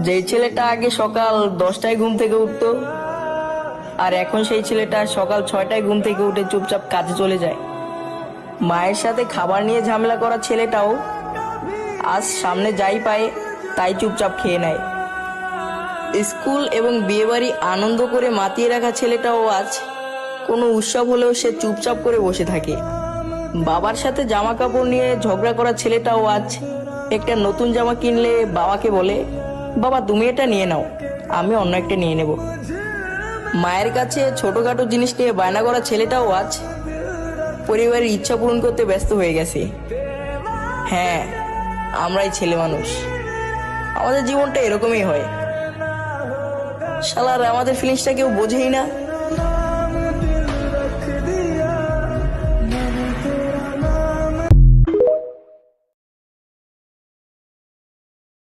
যেই ছেলেটা আগে সকাল 10টায় ঘুম থেকে উঠতো, আর এখন সেই ছেলেটা সকাল 6টায় ঘুম থেকে উঠে চুপচাপ কাজে চলে যায়। মায়ের সাথে খাবার নিয়ে ঝামেলা করা ছেলেটাও আজ সামনে যাই পায় তাই চুপচাপ খেয়ে নেয়। স্কুল এবং বিয়েবাড়ি আনন্দ করে মাতিয়ে রাখা ছেলেটাও আজ কোনো উৎসব হলেও সে চুপচাপ করে বসে থাকে। বাবার সাথে জামা কাপড় নিয়ে ঝগড়া করা ছেলেটাও আজ একটা নতুন জামা কিনলে বাবাকে বলে, বাবা তুমি এটা নিয়ে নাও, আমি অন্য একটা নিয়ে নেব। মায়ের কাছে ছোটখাটো জিনিস নিয়ে বায়না করা ছেলেটাও আজ পরিবারের ইচ্ছা পূরণ করতে ব্যস্ত হয়ে গেছে। হ্যাঁ, আমরাই ছেলে মানুষ, আমাদের জীবনটা এরকমই হয়। শালার আমাদের ফিলিংসটা কেউ বোঝেই না।